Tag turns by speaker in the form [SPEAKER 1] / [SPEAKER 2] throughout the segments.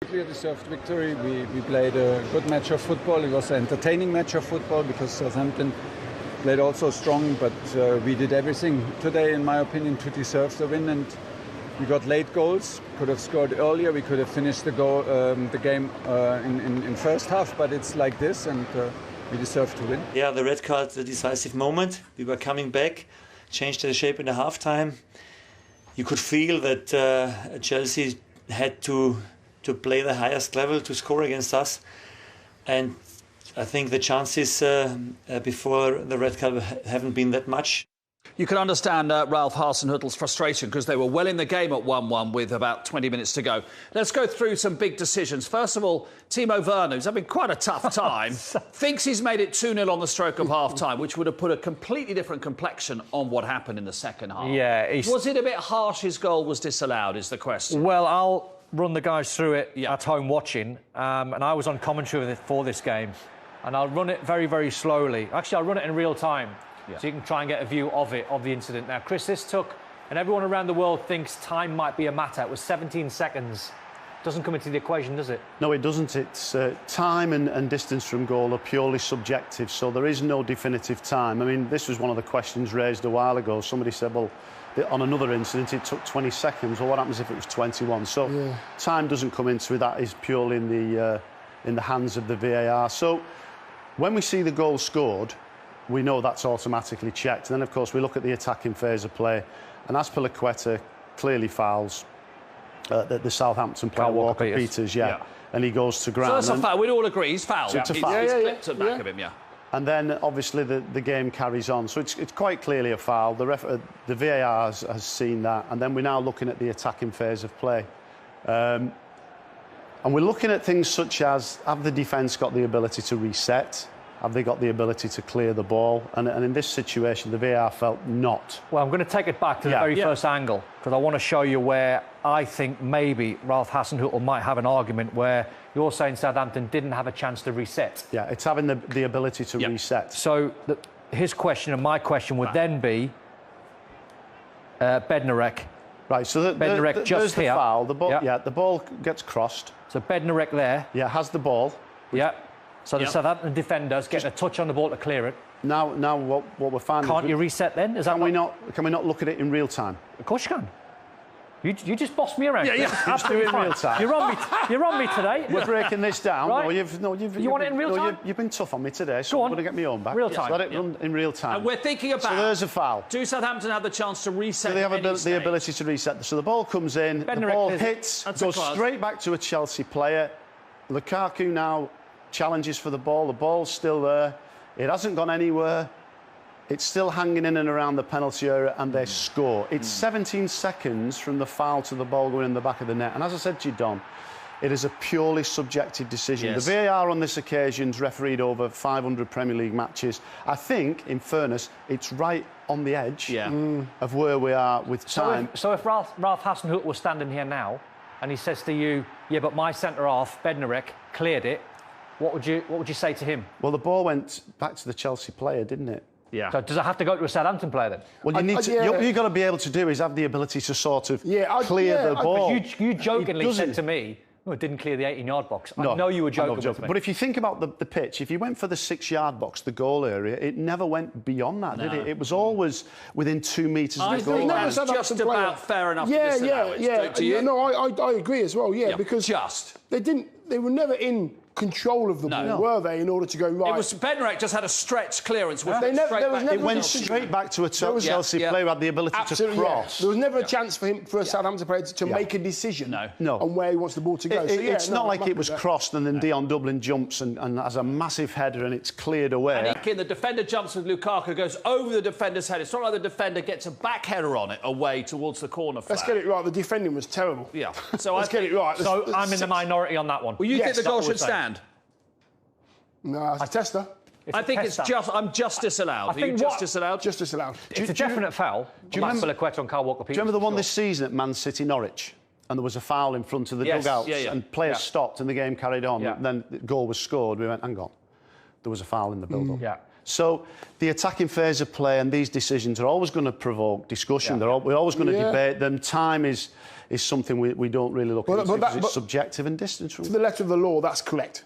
[SPEAKER 1] A deserved victory. We played a good match of football. It was an entertaining match of football because Southampton played also strong, but we did everything today, in my opinion, to deserve the win. And we got late goals. Could have scored earlier. We could have finished the game in first half, but it's like this, and we deserve to win.
[SPEAKER 2] Yeah, the red card, the decisive moment. We were coming back, changed the shape in the halftime. You could feel that Chelsea had to play the highest level to score against us, and I think the chances before the red card haven't been that much.
[SPEAKER 3] You can understand Ralph Hasenhüttl's frustration because they were well in the game at 1-1 with about 20 minutes to go. Let's go through some big decisions. First of all, Timo Werner, who's having quite a tough time, thinks he's made it 2-0 on the stroke of half-time, which would have put a completely different complexion on what happened in the second half.
[SPEAKER 4] Yeah,
[SPEAKER 3] was it a bit harsh his goal was disallowed, is the question?
[SPEAKER 4] Well, I'll run the guys through it at home watching, and I was on commentary for this game, and I'll run it very, very slowly. Actually, I'll run it in real time, so you can try and get a view of the incident. Now, Chris, this took, and everyone around the world thinks time might be a matter. It was 17 seconds. Doesn't come into the equation, does it?
[SPEAKER 5] No, it doesn't. It's time and distance from goal are purely subjective, so there is no definitive time. I mean, this was one of the questions raised a while ago. Somebody said, well, on another incident, it took 20 seconds. Well, what happens if it was 21? So time doesn't come into it. That is purely in the hands of the VAR. So when we see the goal scored, we know that's automatically checked. And then, of course, we look at the attacking phase of play. And Azpilicueta clearly fouls the Southampton player, Walker-Peters, and he goes to ground.
[SPEAKER 3] So that's a foul. We'd all agree he's fouled.
[SPEAKER 5] It's a foul.
[SPEAKER 3] He's clipped at the back of him,
[SPEAKER 5] And then, obviously, the game carries on. So it's quite clearly a foul. The VAR has seen that. And then we're now looking at the attacking phase of play. And we're looking at things such as, have the defence got the ability to reset? Have they got the ability to clear the ball? And in this situation, the VAR felt not.
[SPEAKER 4] Well, I'm going to take it back to the very first angle, because I want to show you where I think maybe Ralph Hasenhüttl might have an argument where you're saying Southampton didn't have a chance to reset.
[SPEAKER 5] Yeah, it's having the ability to reset.
[SPEAKER 4] So his question and my question would then be Bednarek.
[SPEAKER 5] Right, so
[SPEAKER 4] Bednarek just
[SPEAKER 5] the
[SPEAKER 4] here.
[SPEAKER 5] Foul. The ball, the ball gets crossed.
[SPEAKER 4] So Bednarek there.
[SPEAKER 5] Yeah, has the ball.
[SPEAKER 4] So the Southampton defenders get a touch on the ball to clear it.
[SPEAKER 5] Now what we're finding...
[SPEAKER 4] Can't you reset then?
[SPEAKER 5] Can we not look at it in real time?
[SPEAKER 4] Of course you can. You just bossed me around.
[SPEAKER 5] Absolutely in real time.
[SPEAKER 4] You're on me today.
[SPEAKER 5] We're breaking this down.
[SPEAKER 4] Right.
[SPEAKER 5] You
[SPEAKER 4] want it in real time?
[SPEAKER 5] You've been tough on me today, so
[SPEAKER 4] Go
[SPEAKER 5] I'm
[SPEAKER 4] on.
[SPEAKER 5] going to get my own back.
[SPEAKER 4] Real time.
[SPEAKER 5] Let it run in real time.
[SPEAKER 3] And we're thinking about...
[SPEAKER 5] So there's a foul.
[SPEAKER 3] Do Southampton have the chance to reset?
[SPEAKER 5] Do they have the ability to reset? So the ball comes in, the ball hits, goes straight back to a Chelsea player. Lukaku now challenges for the ball. The ball's still there. It hasn't gone anywhere. It's still hanging in and around the penalty area, and they score. It's 17 seconds from the foul to the ball going in the back of the net. And as I said to you, Don, it is a purely subjective decision. The VAR on this occasion's refereed over 500 Premier League matches. I think, in fairness, it's right on the edge of where we are with time.
[SPEAKER 4] So if Ralph Hasenhüttl was standing here now, and he says to you, yeah, but my centre-half, Bednarek, cleared it, what would you say to him?
[SPEAKER 5] Well, the ball went back to the Chelsea player, didn't it?
[SPEAKER 4] Yeah. So does it have to go to a Southampton player then?
[SPEAKER 5] Well, you've got to be able to do is have the ability to sort of clear the ball.
[SPEAKER 4] You jokingly said to me, oh, it didn't clear the 18-yard box. I know you were joking with me.
[SPEAKER 5] But if you think about the pitch, if you went for the 6-yard box, the goal area, it never went beyond that, did it? It was always within 2 metres of the goal line.
[SPEAKER 3] That's just about fair enough to disallow it. Do you?
[SPEAKER 6] No, I agree as well, because they were never in control of the ball, were they, in order to go right?
[SPEAKER 3] It was Bednarek just had a stretch clearance.
[SPEAKER 5] It went straight back to a Chelsea player who had the ability to cross.
[SPEAKER 6] There was never a chance for a Southampton player to make a decision on where he wants the ball to go.
[SPEAKER 5] It's not like it was crossed and then Dion Dublin jumps and has a massive header and it's cleared away.
[SPEAKER 3] And the defender jumps with Lukaku, goes over the defender's head. It's not like the defender gets a back header on it away towards the corner flag.
[SPEAKER 6] Let's get it right. The defending was terrible.
[SPEAKER 3] Yeah. So
[SPEAKER 6] let's get it right.
[SPEAKER 4] So I'm in the minority on that one.
[SPEAKER 3] Well, you think the goal should stand?
[SPEAKER 6] No, it's a tester.
[SPEAKER 3] I think it's just... I'm just disallowed. Are you just disallowed?
[SPEAKER 6] Just disallowed.
[SPEAKER 4] It's a definite foul.
[SPEAKER 5] Do you remember
[SPEAKER 4] on Kyle Walker-Peters?
[SPEAKER 5] Do you remember the one this season at Man City Norwich? And there was a foul in front of the dugouts and players stopped and the game carried on. And then the goal was scored. We went, hang on. There was a foul in the build-up. So the attacking phase of play and these decisions are always going to provoke discussion. We're always going to debate them. Time is is something we don't really look at. Because it's subjective and distance from.
[SPEAKER 6] To the letter of the law, that's correct.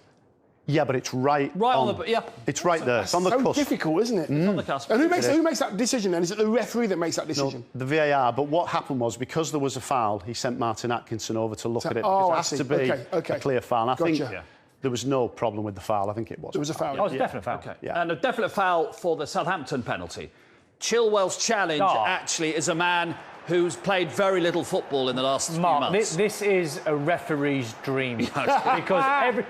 [SPEAKER 5] Yeah, but it's right
[SPEAKER 3] on the
[SPEAKER 5] It's right there. It's on the
[SPEAKER 6] cusp.
[SPEAKER 5] cusp.
[SPEAKER 6] Difficult, isn't it?
[SPEAKER 3] It's on the cusp.
[SPEAKER 6] And who makes that decision then? Is it the referee that makes that decision?
[SPEAKER 5] No, the VAR. But what happened was, because there was a foul, he sent Martin Atkinson over to look at it.
[SPEAKER 6] Oh,
[SPEAKER 5] because it
[SPEAKER 6] I
[SPEAKER 5] has
[SPEAKER 6] see.
[SPEAKER 5] to be a clear foul. And I think there was no problem with the foul. I think it was.
[SPEAKER 6] There was a foul.
[SPEAKER 4] Oh, it was a definite foul.
[SPEAKER 3] Okay. Yeah. And a definite foul for the Southampton penalty. Chilwell's challenge actually is a man who's played very little football in the last few months.
[SPEAKER 4] This is a referee's dream. Because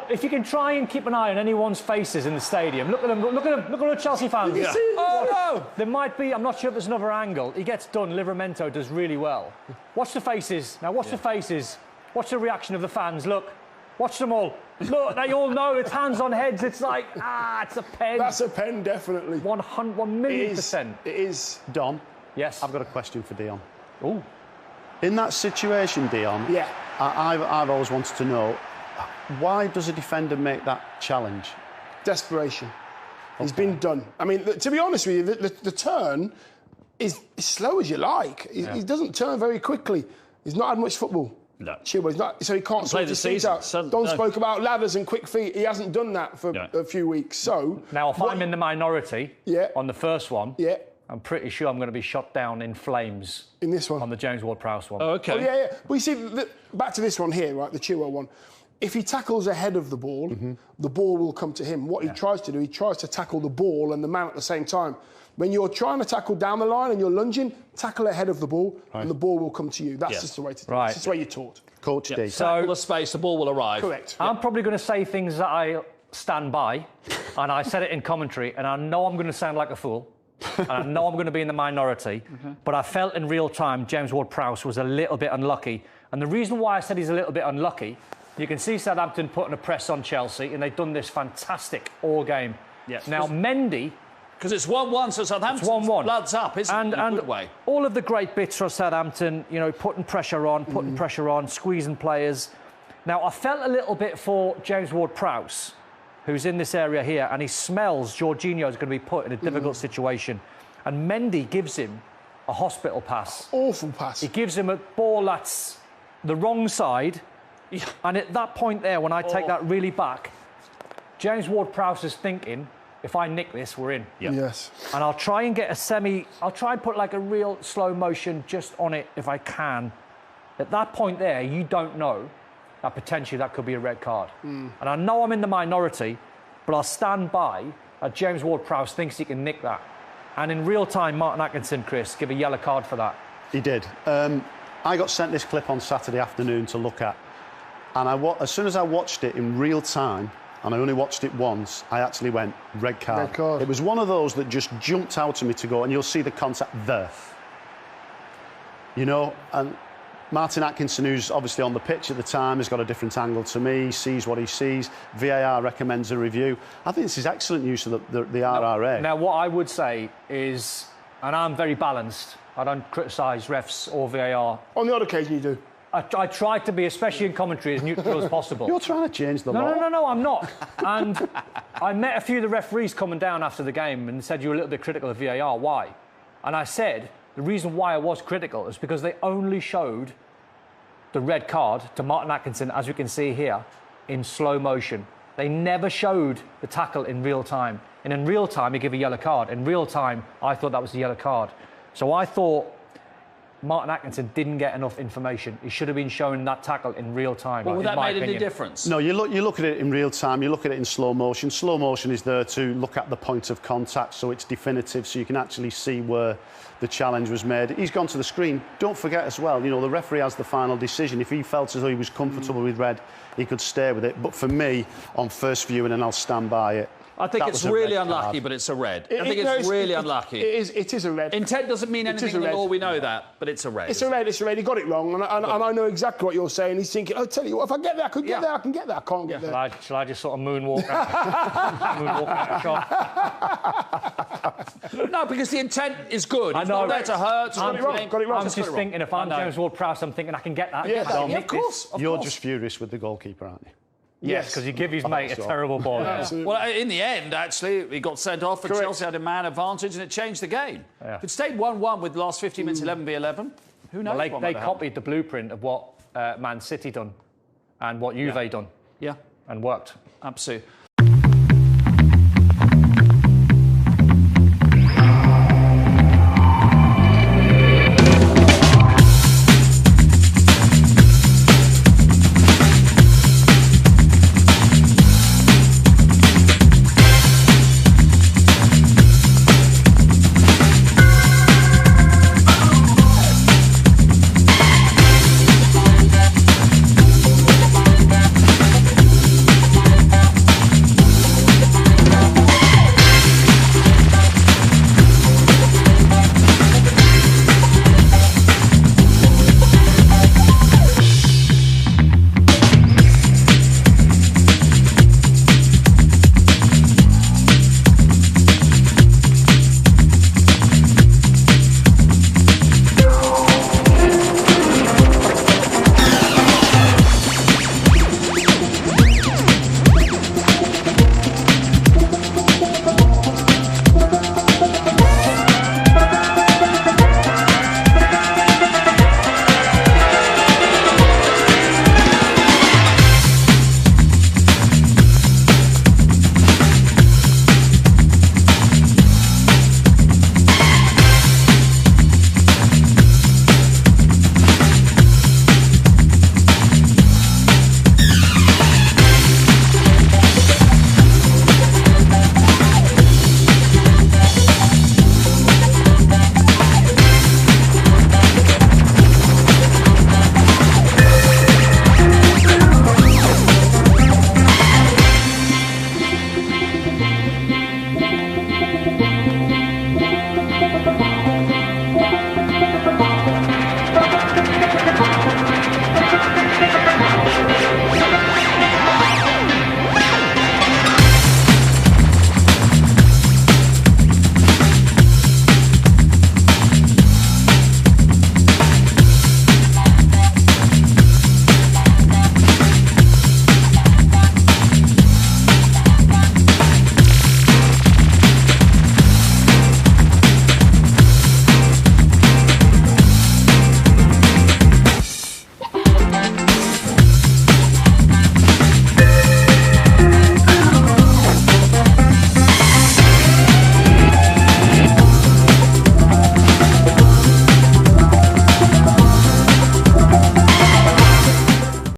[SPEAKER 4] if you can try and keep an eye on anyone's faces in the stadium, look at them, look at the Chelsea fans.
[SPEAKER 6] Yeah.
[SPEAKER 4] Oh no! There might be, I'm not sure if there's another angle. He gets done, Livramento does really well. Watch the faces. Now watch the faces. Watch the reaction of the fans. Look. Watch them all. Look, they all know it's hands on heads. It's like, it's a pen.
[SPEAKER 6] That's a pen, definitely.
[SPEAKER 4] 1,000,000%.
[SPEAKER 6] It is.
[SPEAKER 5] Don?
[SPEAKER 4] Yes?
[SPEAKER 5] I've got a question for Dion.
[SPEAKER 4] Ooh.
[SPEAKER 5] In that situation, Dion, I've always wanted to know, why does a defender make that challenge?
[SPEAKER 6] Desperation. Okay. He's been done. I mean, to be honest with you, the turn is as slow as you like. He doesn't turn very quickly. He's not had much football.
[SPEAKER 3] No.
[SPEAKER 6] Chilwell's not, so he can't
[SPEAKER 3] play the season.
[SPEAKER 6] Don spoke about ladders and quick feet. He hasn't done that for a few weeks. So
[SPEAKER 4] now, if I'm in the minority on the first one, I'm pretty sure I'm going to be shot down in flames.
[SPEAKER 6] In this one?
[SPEAKER 4] On the James Ward-Prowse one.
[SPEAKER 3] Oh, OK.
[SPEAKER 6] Oh, yeah. Well, you see, back to this one here, right, the Chilwell one. If he tackles ahead of the ball, the ball will come to him. What he tries to do, he tries to tackle the ball and the man at the same time. When you're trying to tackle down the line and you're lunging, tackle ahead of the ball and the ball will come to you. That's just the way to do it. That's just the way you're taught.
[SPEAKER 5] Coach D.
[SPEAKER 3] So, tackle the space, the ball will arrive.
[SPEAKER 6] Correct.
[SPEAKER 4] I'm probably going to say things that I stand by, and I said it in commentary, and I know I'm going to sound like a fool, and I know I'm going to be in the minority, but I felt in real time James Ward-Prowse was a little bit unlucky. And the reason why I said he's a little bit unlucky, you can see Southampton putting a press on Chelsea, and they've done this fantastic all game.
[SPEAKER 3] Yes.
[SPEAKER 4] Now, Mendy...
[SPEAKER 3] Because it's 1-1, so Southampton's blood's up, isn't it? In a good way.
[SPEAKER 4] All of the great bits for Southampton, you know, putting pressure on, squeezing players. Now, I felt a little bit for James Ward-Prowse, who's in this area here, and he smells Jorginho's going to be put in a difficult situation. And Mendy gives him a hospital pass.
[SPEAKER 6] Awful pass.
[SPEAKER 4] He gives him a ball that's the wrong side. And at that point there, when I take that really back, James Ward-Prowse is thinking, if I nick this, we're in.
[SPEAKER 6] Yes.
[SPEAKER 4] And I'll try and get I'll try and put like a real slow motion just on it if I can. At that point there, you don't know that potentially that could be a red card. And I know I'm in the minority, but I'll stand by that James Ward-Prowse thinks he can nick that. And in real time, Martin Atkinson, Chris, give a yellow card for that.
[SPEAKER 5] He did. I got sent this clip on Saturday afternoon to look at. And as soon as I watched it in real time, and I only watched it once, I actually went, red card.
[SPEAKER 6] Red card.
[SPEAKER 5] It was one of those that just jumped out to me to go, and you'll see the contact there. You know, and Martin Atkinson, who's obviously on the pitch at the time, has got a different angle to me, sees what he sees. VAR recommends a review. I think this is excellent use of the RRA.
[SPEAKER 4] Now, what I would say is, and I'm very balanced, I don't criticise refs or VAR.
[SPEAKER 6] On the odd occasion, you do.
[SPEAKER 4] I try to be, especially in commentary, as neutral as possible.
[SPEAKER 5] You're trying to change the law.
[SPEAKER 4] No, I'm not. And I met a few of the referees coming down after the game and said you were a little bit critical of VAR. Why? And I said the reason why I was critical is because they only showed the red card to Martin Atkinson, as we can see here, in slow motion. They never showed the tackle in real time. And in real time, they give a yellow card. In real time, I thought that was a yellow card. So I thought Martin Atkinson didn't get enough information. He should have been shown that tackle in real time.
[SPEAKER 3] Well, would that make any difference?
[SPEAKER 5] No, you look at it in real time, you look at it in slow motion. Slow motion is there to look at the point of contact, so it's definitive, so you can actually see where the challenge was made. He's gone to the screen. Don't forget as well, you know, the referee has the final decision. If he felt as though he was comfortable with red, he could stay with it. But for me, on first viewing, and I'll stand by it,
[SPEAKER 3] I think it's really unlucky, but it's a red. I think it's really unlucky.
[SPEAKER 6] It is a red.
[SPEAKER 3] Intent doesn't mean anything in the law, we know that, but it's a red.
[SPEAKER 6] It's a red, He got it wrong, and I know exactly what you're saying. He's thinking, I'll tell you what, if I get there, I could get there, I can get there. I can't get there.
[SPEAKER 4] Shall I just sort of moonwalk out the shot?
[SPEAKER 3] No, because the intent is good. It's not there to hurt.
[SPEAKER 6] Got it wrong.
[SPEAKER 4] I'm just thinking, if I'm James Ward-Prowse, I'm thinking I can get that.
[SPEAKER 6] Yeah,
[SPEAKER 3] of course.
[SPEAKER 5] You're just furious with the goalkeeper, aren't you?
[SPEAKER 4] Yes, because you give his mate a terrible ball.
[SPEAKER 3] Well, in the end, actually, he got sent off, and Chelsea had a man advantage, and it changed the game. If it stayed 1-1 with the last 15 minutes, 11v11, Who knows?
[SPEAKER 4] Well, they copied the blueprint of what Man City done and what Juve done.
[SPEAKER 3] Yeah.
[SPEAKER 4] And worked.
[SPEAKER 3] Absolutely.